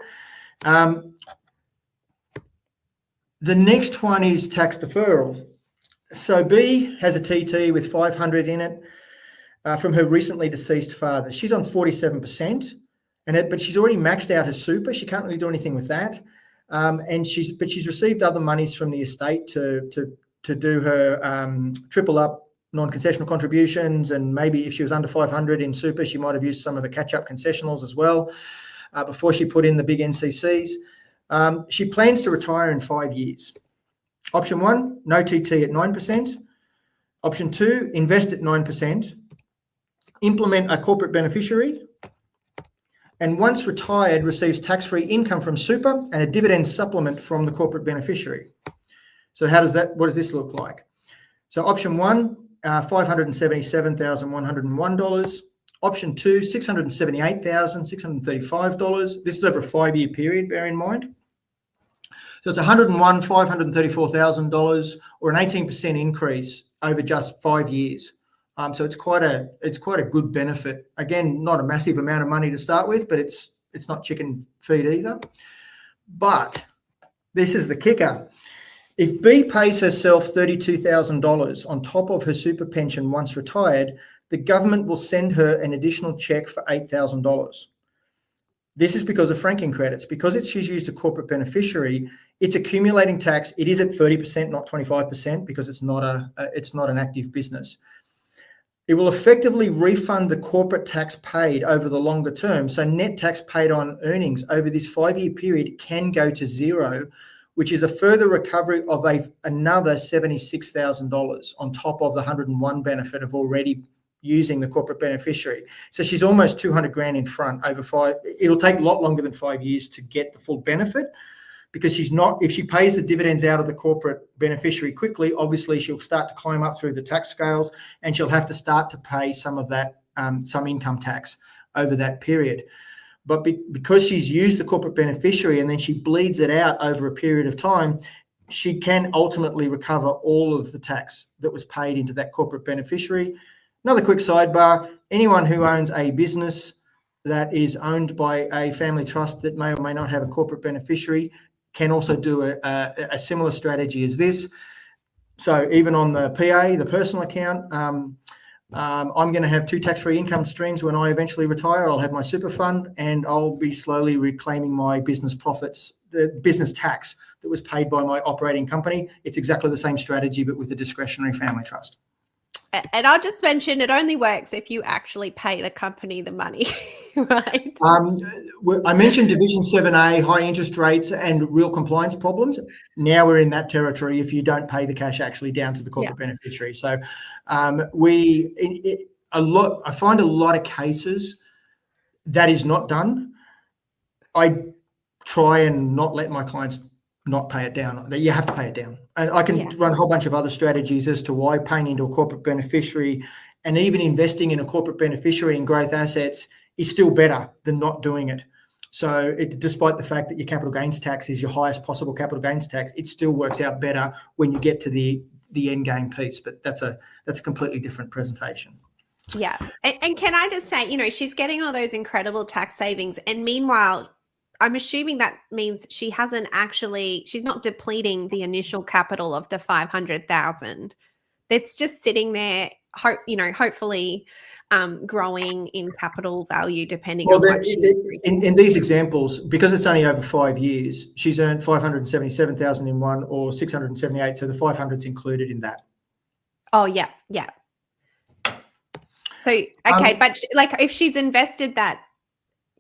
The next one is tax deferral. So B has a TT with 500 in it from her recently deceased father. She's on 47%. But she's already maxed out her super. She can't really do anything with that. And she's received other monies from the estate to do her triple up non-concessional contributions, and maybe if she was under 500 in super, she might have used some of the catch-up concessionals as well before she put in the big NCCs. She plans to retire in 5 years. Option 1, no TT at 9%. Option 2, invest at 9%. Implement a corporate beneficiary. And once retired, receives tax-free income from super and a dividend supplement from the corporate beneficiary. So what does this look like? So option 1, $577,101. Option 2, $678,635. This is over a 5-year period, bear in mind. So it's $101,534,000 or an 18% increase over just 5 years. So it's quite a good benefit. Again, not a massive amount of money to start with, but it's not chicken feed either. But this is the kicker. If B pays herself $32,000 on top of her super pension once retired, the government will send her an additional check for $8,000. This is because of franking credits. Because she's used a corporate beneficiary, it's accumulating tax. It is at 30%, not 25%, because it's not an active business. It will effectively refund the corporate tax paid over the longer term. So net tax paid on earnings over this 5-year period can go to zero, which is a further recovery of another $76,000 on top of the 101 benefit of already using the corporate beneficiary. So she's almost 200 grand in front over 5. It'll take a lot longer than 5 years to get the full benefit, because if she pays the dividends out of the corporate beneficiary quickly, obviously she'll start to climb up through the tax scales and she'll have to start to pay some of that, some income tax over that period. But because she's used the corporate beneficiary and then she bleeds it out over a period of time, she can ultimately recover all of the tax that was paid into that corporate beneficiary. Another quick sidebar, anyone who owns a business that is owned by a family trust that may or may not have a corporate beneficiary can also do a similar strategy as this. So even on the PA, the personal account, I'm going to have 2 tax-free income streams when I eventually retire. I'll have my super fund and I'll be slowly reclaiming my business profits, the business tax that was paid by my operating company. It's exactly the same strategy, but with a discretionary family trust. And I'll just mention it only works if you actually pay the company the money, right? I mentioned Division 7A, high interest rates and real compliance problems. Now we're in that territory if you don't pay the cash actually down to the corporate beneficiary. So I find a lot of cases that is not done. I try and not let my clients not pay it down. You have to pay it down. And I can run a whole bunch of other strategies as to why paying into a corporate beneficiary and even investing in a corporate beneficiary in growth assets is still better than not doing it. So despite the fact that your capital gains tax is your highest possible capital gains tax, it still works out better when you get to the end game piece. But that's a completely different presentation. Yeah. And can I just say, she's getting all those incredible tax savings. And meanwhile, I'm assuming that means she's not depleting the initial capital of the 500,000. That's just sitting there, hopefully growing in capital value depending on what in these examples, because it's only over 5 years, she's earned 577,000 in one or 678. So the 500's included in that. Oh, yeah. Yeah. So, okay. But if she's invested that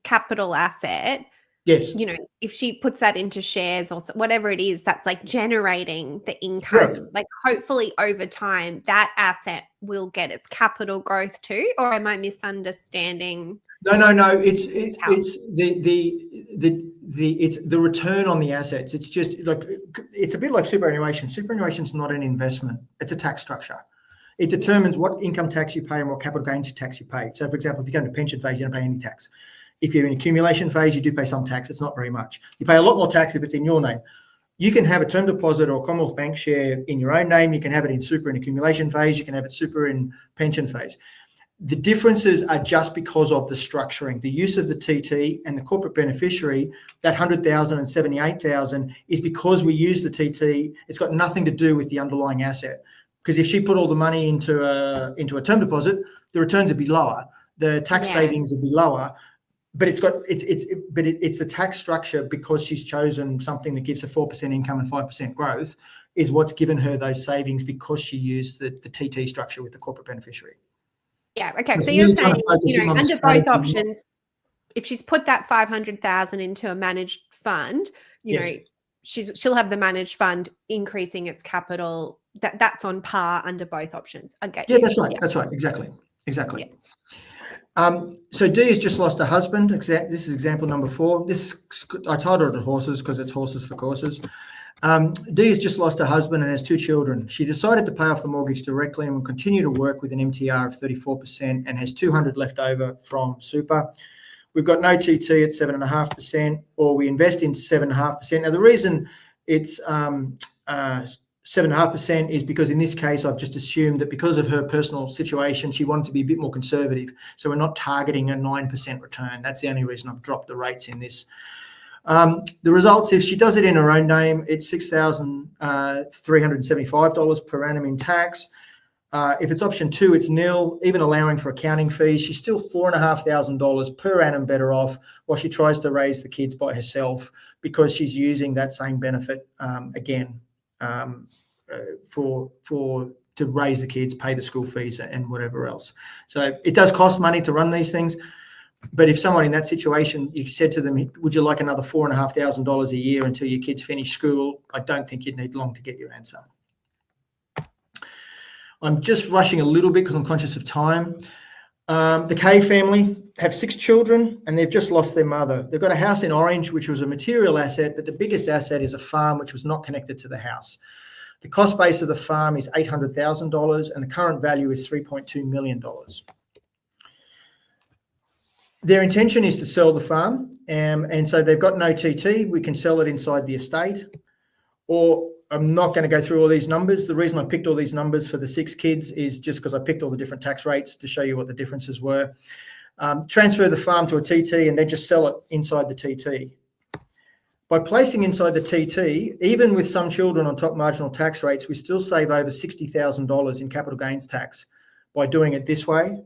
capital asset, yes, if she puts that into shares or whatever it is, that's like generating the income. Correct. Like hopefully over time that asset will get its capital growth too. Or am I misunderstanding? No. It's the return on the assets. It's just like it's a bit like superannuation. Superannuation is not an investment; it's a tax structure. It determines what income tax you pay and what capital gains tax you pay. So, for example, if you go into pension phase, you don't pay any tax. If you're in accumulation phase, you do pay some tax. It's not very much. You pay a lot more tax if it's in your name. You can have a term deposit or a Commonwealth Bank share in your own name. You can have it in super in accumulation phase. You can have it super in pension phase. The differences are just because of the structuring, the use of the TT and the corporate beneficiary. That 100,000 and 78,000 is because we use the TT. It's got nothing to do with the underlying asset. Because if she put all the money into a term deposit, the returns would be lower. The tax savings would be lower. But it's the tax structure because she's chosen something that gives her 4% income and 5% growth is what's given her those savings because she used the TT structure with the corporate beneficiary. Yeah. Okay. So you're saying, under both options, if she's put that 500,000 into a managed fund, she'll have the managed fund increasing its capital. That's on par under both options. I get Yeah, you. that's right. Yeah. That's right. Exactly. Yeah. So D has just lost a husband. This is example number 4. I titled it horses because it's horses for courses. D has just lost a husband and has 2 children. She decided to pay off the mortgage directly and will continue to work with an MTR of 34% and has 200 left over from super. We've got no TT at 7.5%, or we invest in 7.5%. Now, the reason it's 7.5% is because in this case, I've just assumed that because of her personal situation, she wanted to be a bit more conservative. So we're not targeting a 9% return. That's the only reason I've dropped the rates in this. The results, if she does it in her own name, it's $6,375 per annum in tax. If it's option 2, it's nil, even allowing for accounting fees. She's still $4,500 per annum better off while she tries to raise the kids by herself, because she's using that same benefit again to raise the kids, pay the school fees and whatever else. So it does cost money to run these things. But if someone in that situation, you said to them, would you like another $4,500 a year until your kids finish school? I don't think you'd need long to get your answer. I'm just rushing a little bit because I'm conscious of time. The K family have 6 children and they've just lost their mother. They've got a house in Orange, which was a material asset, but the biggest asset is a farm which was not connected to the house. The cost base of the farm is $800,000 and the current value is $3.2 million. Their intention is to sell the farm, and so they've got no TT. We can sell it inside the estate, or I'm not going to go through all these numbers. The reason I picked all these numbers for the 6 kids is just because I picked all the different tax rates to show you what the differences were. Transfer the farm to a TT and then just sell it inside the TT. By placing inside the TT, even with some children on top marginal tax rates, we still save over $60,000 in capital gains tax by doing it this way.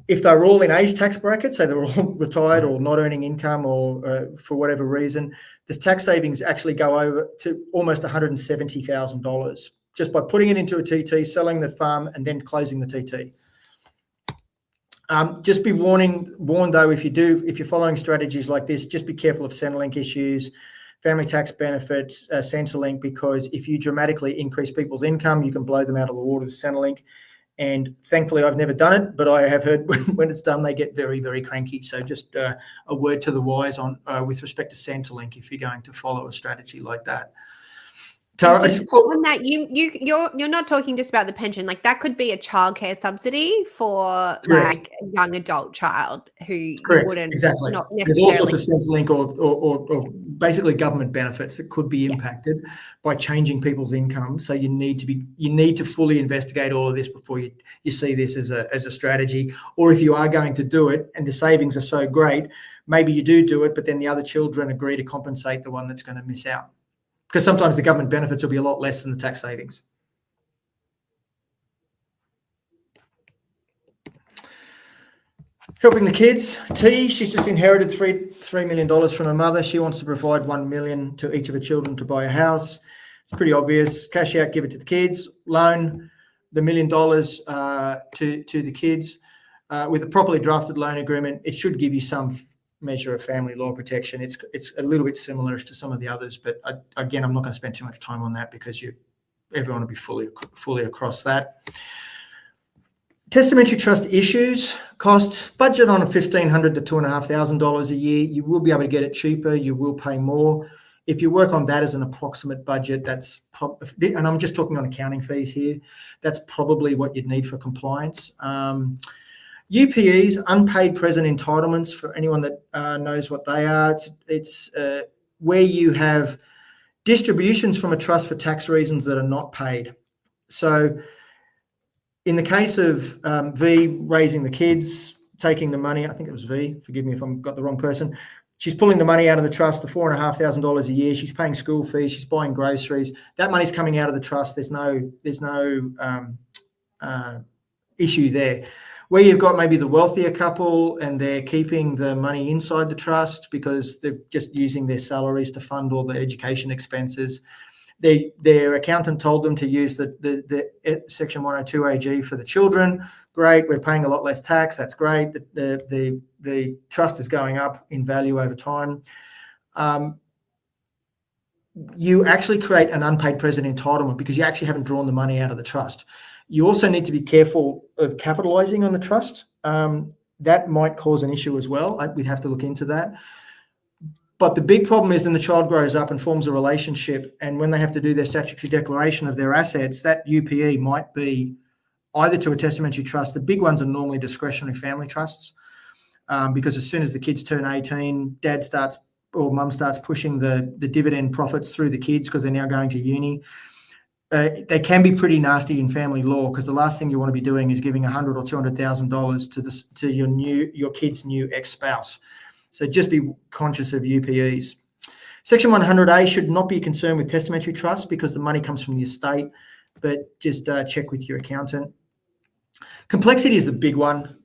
If they were all in A's tax bracket, say they were all retired or not earning income or for whatever reason, this tax savings actually go over to almost $170,000 just by putting it into a TT, selling the farm, and then closing the TT. Just be warned though, if you're following strategies like this, just be careful of Centrelink issues, family tax benefits, Centrelink, because if you dramatically increase people's income, you can blow them out of the water with Centrelink. And thankfully, I've never done it, but I have heard when it's done, they get very, very cranky. So just a word to the wise on with respect to Centrelink if you're going to follow a strategy like that. Tara, just on that, you're not talking just about the pension. Like that could be a childcare subsidy for like a young adult child who you wouldn't exactly. Not There's all sorts of Centrelink or basically government benefits that could be impacted by changing people's income. So you need to fully investigate all of this before you see this as a strategy. Or if you are going to do it and the savings are so great, maybe you do it, but then the other children agree to compensate the one that's going to miss out. Because sometimes the government benefits will be a lot less than the tax savings. Helping the kids. T, she's just inherited $3 million from her mother. She wants to provide $1 million to each of her children to buy a house. It's pretty obvious. Cash out, give it to the kids. Loan the $1 million to the kids. With a properly drafted loan agreement, it should give you some measure of family law protection. It's a little bit similar to some of the others, but again, I'm not going to spend too much time on that because everyone will be fully across that. Testamentary trust issues, costs, budget on $1,500 to $2,500 a year. You will be able to get it cheaper. You will pay more. If you work on that as an approximate budget, and I'm just talking on accounting fees here, that's probably what you'd need for compliance. UPEs, unpaid present entitlements, for anyone that knows what they are, it's where you have distributions from a trust for tax reasons that are not paid. So in the case of V raising the kids, taking the money, I think it was V, forgive me if I've got the wrong person, she's pulling the money out of the trust, the $4,500 a year, she's paying school fees, she's buying groceries, that money's coming out of the trust, there's no issue there. Where you've got maybe the wealthier couple and they're keeping the money inside the trust because they're just using their salaries to fund all the education expenses. Their accountant told them to use the Section 102 AG for the children. Great, we're paying a lot less tax. That's great. The trust is going up in value over time. you actually create an unpaid present entitlement because you actually haven't drawn the money out of the trust. You also need to be careful of capitalising on the trust. That might cause an issue as well. We'd have to look into that. But the big problem is then the child grows up and forms a relationship, and when they have to do their statutory declaration of their assets, that UPE might be either to a testamentary trust. The big ones are normally discretionary family trusts, because as soon as the kids turn 18, dad starts or mum starts pushing the dividend profits through the kids because they're now going to uni. They can be pretty nasty in family law, because the last thing you want to be doing is giving $100,000 or $200,000 to your kid's new ex-spouse. So just be conscious of UPEs. Section 100A should not be concerned with testamentary trusts because the money comes from the estate, but just check with your accountant. Complexity is the big one.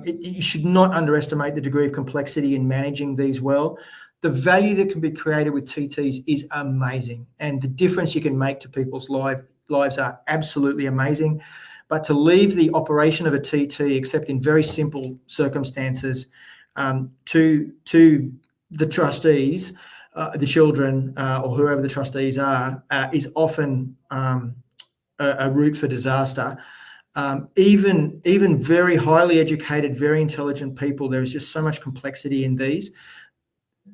You should not underestimate the degree of complexity in managing these well. The value that can be created with TTs is amazing, and the difference you can make to people's lives are absolutely amazing. But to leave the operation of a TT, except in very simple circumstances, to the trustees, the children, or whoever the trustees are, is often a route for disaster. Even very highly educated, very intelligent people, there is just so much complexity in these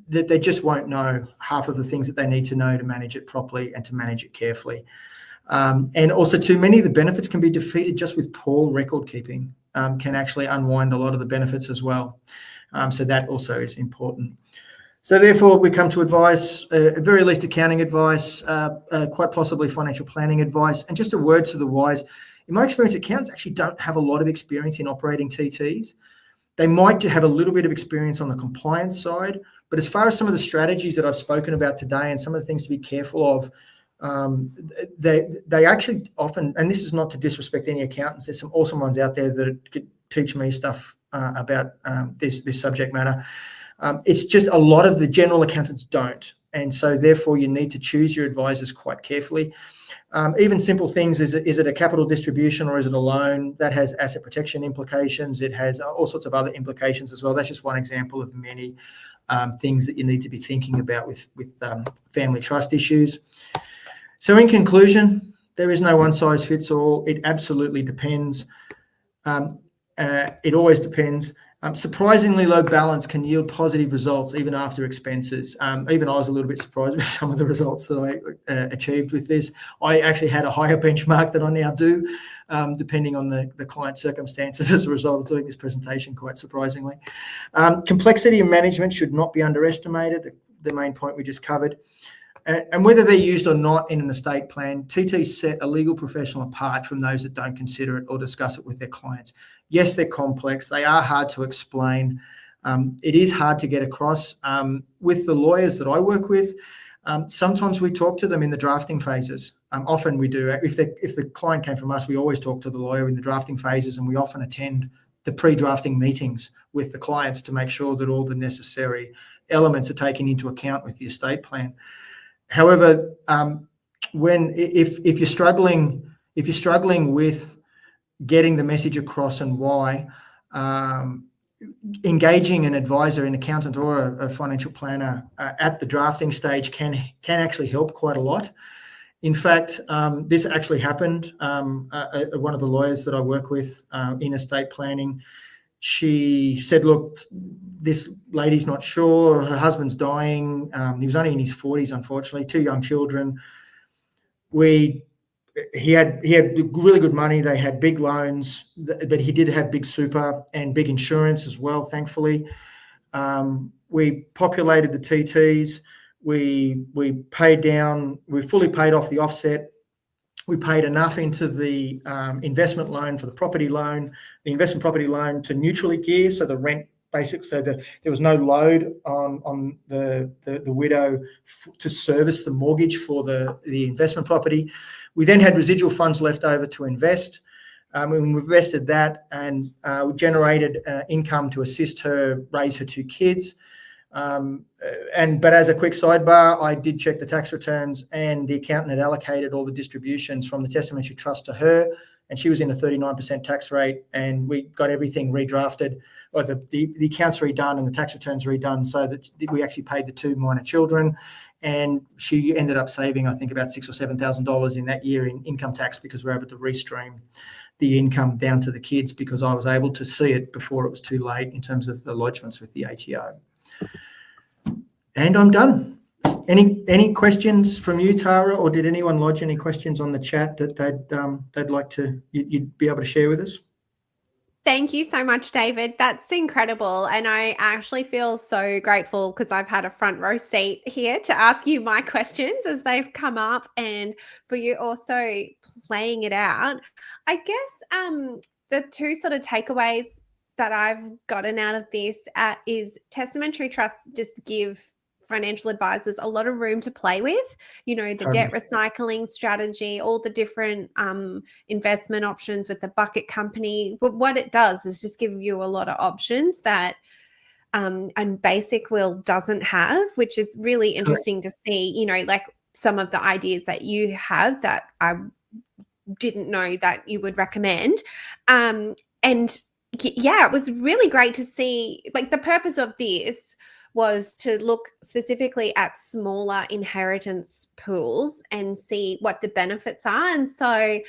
that they just won't know half of the things that they need to know to manage it properly and to manage it carefully. And also, too many of the benefits can be defeated just with poor record keeping, can actually unwind a lot of the benefits as well. So that also is important. So therefore, we come to advice, at very least accounting advice, quite possibly financial planning advice. And just a word to the wise, in my experience, accountants actually don't have a lot of experience in operating TTs. They might have a little bit of experience on the compliance side, but as far as some of the strategies that I've spoken about today and some of the things to be careful of, they actually often, and this is not to disrespect any accountants, there's some awesome ones out there that could teach me stuff about this subject matter. It's just a lot of the general accountants don't, and so therefore you need to choose your advisors quite carefully. Even simple things, is it a capital distribution or is it a loan? That has asset protection implications. It has all sorts of other implications as well. That's just one example of many things that you need to be thinking about with family trust issues. So in conclusion, there is no one size fits all. It absolutely depends. It always depends. Surprisingly low balance can yield positive results even after expenses. Even I was a little bit surprised with some of the results that I achieved with this. I actually had a higher benchmark than I now do, depending on the client's circumstances as a result of doing this presentation, quite surprisingly. Complexity in management should not be underestimated, the main point we just covered. And whether they're used or not in an estate plan, TTs set a legal professional apart from those that don't consider it or discuss it with their clients. Yes, they're complex. They are hard to explain. It is hard to get across. With the lawyers that I work with, sometimes we talk to them in the drafting phases. Often we do. If the client came from us, we always talk to the lawyer in the drafting phases, and we often attend the pre-drafting meetings with the clients to make sure that all the necessary elements are taken into account with the estate plan. However, if you're struggling with getting the message across and why, engaging an advisor, an accountant, or a financial planner at the drafting stage can actually help quite a lot. In fact, this actually happened. One of the lawyers that I work with in estate planning, she said, look, this lady's not sure, her husband's dying. He was only in his 40s, unfortunately, 2 young children. He had really good money. They had big loans, but he did have big super and big insurance as well, thankfully. We populated the TTs. We paid down, we fully paid off the offset. We paid enough into the investment loan for the property loan, the investment property loan to neutrally gear, so the rent basic, so there was no load on the widow to service the mortgage for the investment property. We then had residual funds left over to invest. We invested that, and we generated income to assist her raise her 2 kids. But as a quick sidebar, I did check the tax returns, and the accountant had allocated all the distributions from the testamentary trust to her, and she was in a 39% tax rate, and we got everything redrafted, or the accounts redone and the tax returns redone, so that we actually paid the 2 minor children And she ended up saving, I think, about $6,000 or $7,000 in that year in income tax because we're able to restream the income down to the kids because I was able to see it before it was too late in terms of the lodgements with the ATO. And I'm done. Any questions from you, Tara, or did anyone lodge any questions on the chat that they'd like to you'd be able to share with us? Thank you so much, David. That's incredible. And I actually feel so grateful because I've had a front row seat here to ask you my questions as they've come up and for you also playing it out. I guess the two sort of takeaways that I've gotten out of this is testamentary trusts just give financial advisors a lot of room to play with, the debt recycling strategy, all the different investment options with the bucket company. But what it does is just give you a lot of options that and basic will doesn't have, which is really interesting to see, like some of the ideas that you have that I didn't know that you would recommend. And yeah, it was really great to see, like, the purpose of this was to look specifically at smaller inheritance pools and see what the benefits are. And so,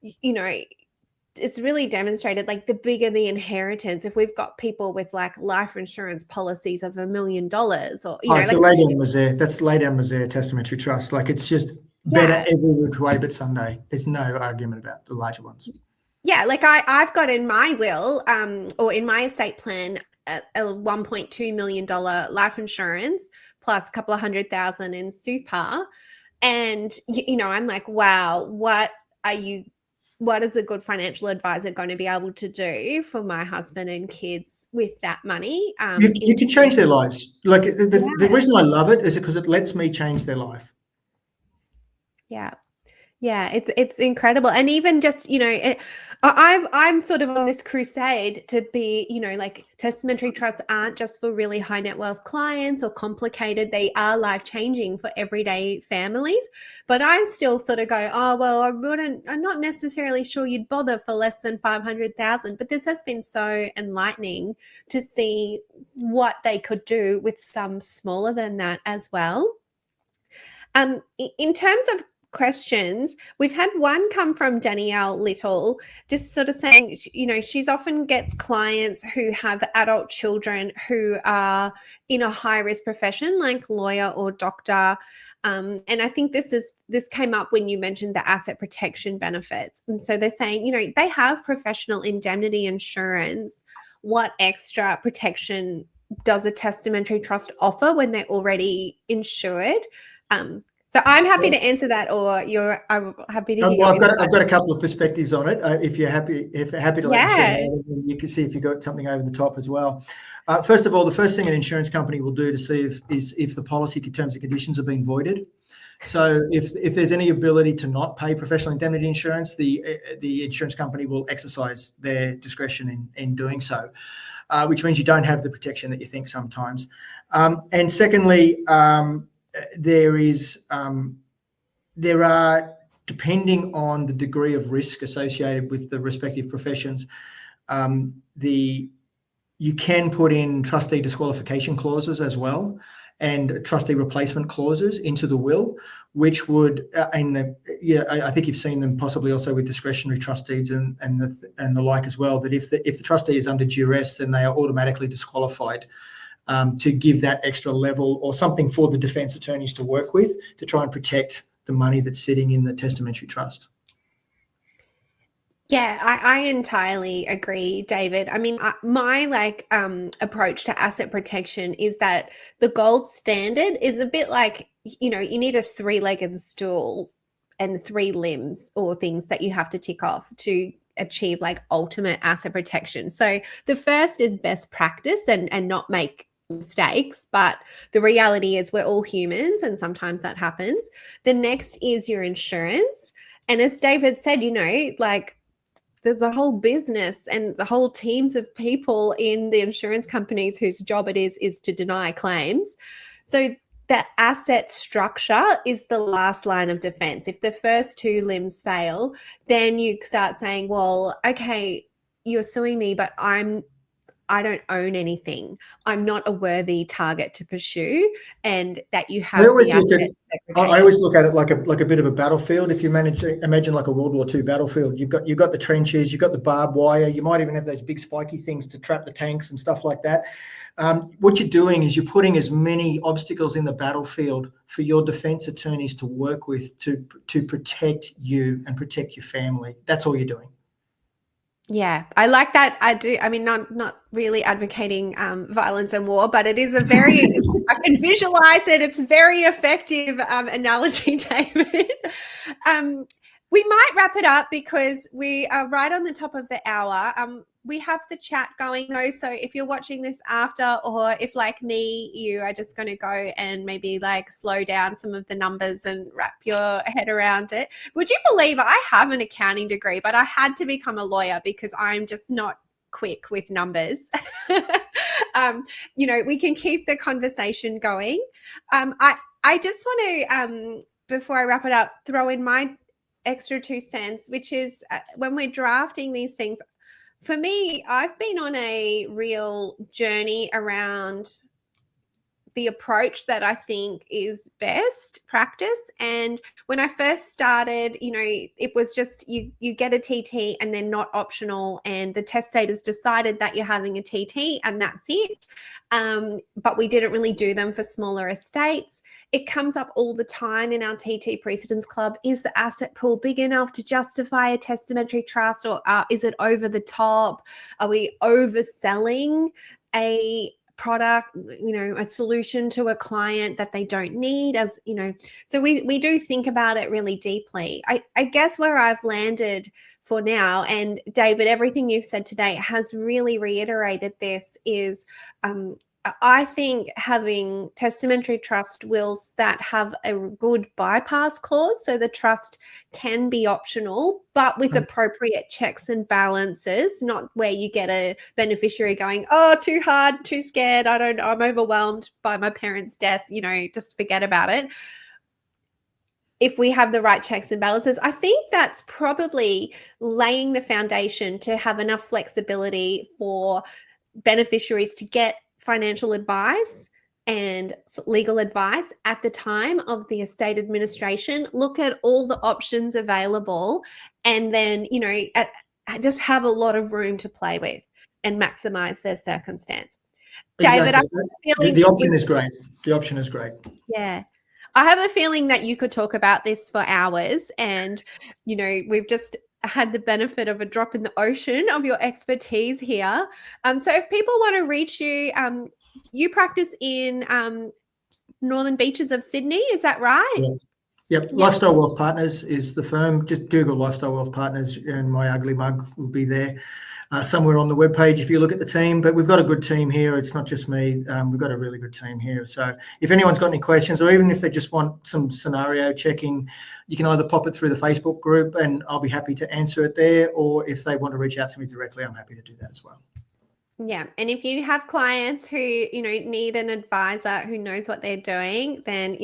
it's really demonstrated, like, the bigger the inheritance, if we've got people with like life insurance policies of $1 million or, so lay down Misere. That's lay down Misere Testamentary Trust. Like, it's just better every which way but Sunday. There's no argument about the larger ones. Yeah, like I've got in my will or in my estate plan a $1.2 million life insurance plus a couple of $100,000 in super. And, I'm like, wow, what is a good financial advisor going to be able to do for my husband and kids with that money? You can change their lives. Like, the reason I love it is because it lets me change their life. Yeah. Yeah, it's incredible. And even just, I'm sort of on this crusade to be, like, testamentary trusts aren't just for really high net wealth clients or complicated. They are life changing for everyday families. But I still sort of go, oh, well, I'm not necessarily sure you'd bother for less than 500,000. But this has been so enlightening to see what they could do with some smaller than that as well. In terms of questions, we've had one come from Danielle Little, just sort of saying, she's often gets clients who have adult children who are in a high risk profession like lawyer or doctor. And I think this came up when you mentioned the asset protection benefits. And so they're saying, they have professional indemnity insurance. What extra protection does a testamentary trust offer when they're already insured? So I'm happy to answer that, or I'm happy to hear. Well, I've got a couple of perspectives on it. If you're happy to let me share, you can see if you've got something over the top as well. First of all, the first thing an insurance company will do to see if the policy terms and conditions have been voided. So if there's any ability to not pay professional indemnity insurance, the insurance company will exercise their discretion in doing so, which means you don't have the protection that you think sometimes. And secondly, there are, depending on the degree of risk associated with the respective professions, you can put in trustee disqualification clauses as well, and trustee replacement clauses into the will, which would, I think you've seen them possibly also with discretionary trustees and the like as well, that if the trustee is under duress, then they are automatically disqualified. To give that extra level or something for the defence attorneys to work with to try and protect the money that's sitting in the testamentary trust. Yeah, I entirely agree, David. I mean, my approach to asset protection is that the gold standard is a bit like, you need a 3-legged stool and 3 limbs or things that you have to tick off to achieve like ultimate asset protection. So the first is best practice and not make mistakes, but the reality is we're all humans and sometimes that happens. The next is your insurance. And as David said, like, there's a whole business and the whole teams of people in the insurance companies whose job it is to deny claims. So the asset structure is the last line of defense. If the first 2 limbs fail, then you start saying, well, okay, you're suing me, but I I don't own anything. I'm not a worthy target to pursue, and that you I have always the look at assets I segregated. always look at it like a bit of a battlefield. If you manage to imagine like a World War II battlefield, you've got the trenches, you've got the barbed wire, you might even have those big spiky things to trap the tanks and stuff like that. What you're doing is you're putting as many obstacles in the battlefield for your defense attorneys to work with to protect you and protect your family. That's all you're doing. Yeah, I like that. I do. I mean, not really advocating violence and war, but it is a very, I can visualize it. It's very effective analogy, David. We might wrap it up because we are right on the top of the hour. We have the chat going though, so if you're watching this after, or if like me, you are just going to go and maybe like slow down some of the numbers and wrap your head around it. Would you believe I have an accounting degree, but I had to become a lawyer because I'm just not quick with numbers. We can keep the conversation going. I just want to, before I wrap it up, throw in my extra 2 cents, which is when we're drafting these things, for me, I've been on a real journey around the approach that I think is best practice. And when I first started, it was just you get a TT and they're not optional, and the testators decided that you're having a TT and that's it. But we didn't really do them for smaller estates. It comes up all the time in our TT Precedents Club. Is the asset pool big enough to justify a testamentary trust, or is it over the top? Are we overselling a product, a solution to a client that they don't need, so we do think about it really deeply. I guess where I've landed for now, and David, everything you've said today has really reiterated this, is I think having testamentary trust wills that have a good bypass clause, so the trust can be optional, but with appropriate checks and balances, not where you get a beneficiary going, oh, too hard, too scared, I'm overwhelmed by my parents' death, just forget about it. If we have the right checks and balances, I think that's probably laying the foundation to have enough flexibility for beneficiaries to get financial advice and legal advice at the time of the estate administration, look at all the options available, and then, just have a lot of room to play with and maximize their circumstance. David, Exactly. The option is could, great. The option is great. yeah. I have a feeling that you could talk about this for hours, and, we've just had the benefit of a drop in the ocean of your expertise here. So if people want to reach you, you practice in Northern Beaches of Sydney, is that right? Yeah. Yep. Yeah. Lifestyle Wealth Partners is the firm. Just Google Lifestyle Wealth Partners and my ugly mug will be there somewhere on the webpage if you look at the team. But we've got a good team here. It's not just me. We've got a really good team here. So if anyone's got any questions, or even if they just want some scenario checking, you can either pop it through the Facebook group and I'll be happy to answer it there. Or if they want to reach out to me directly, I'm happy to do that as well. Yeah. And if you have clients who, need an advisor who knows what they're doing, then,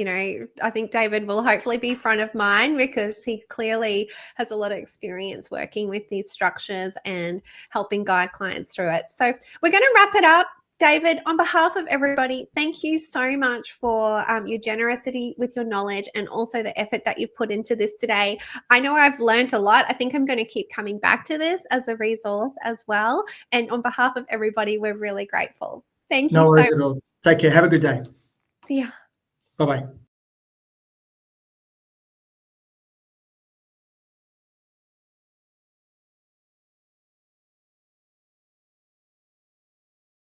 I think David will hopefully be front of mind because he clearly has a lot of experience working with these structures and helping guide clients through it. So we're going to wrap it up. David, on behalf of everybody, thank you so much for your generosity with your knowledge and also the effort that you've put into this today. I know I've learned a lot. I think I'm going to keep coming back to this as a resource as well. And on behalf of everybody, we're really grateful. Thank you No so worries much. at all. Take care. Have a good day. See ya. Bye-bye.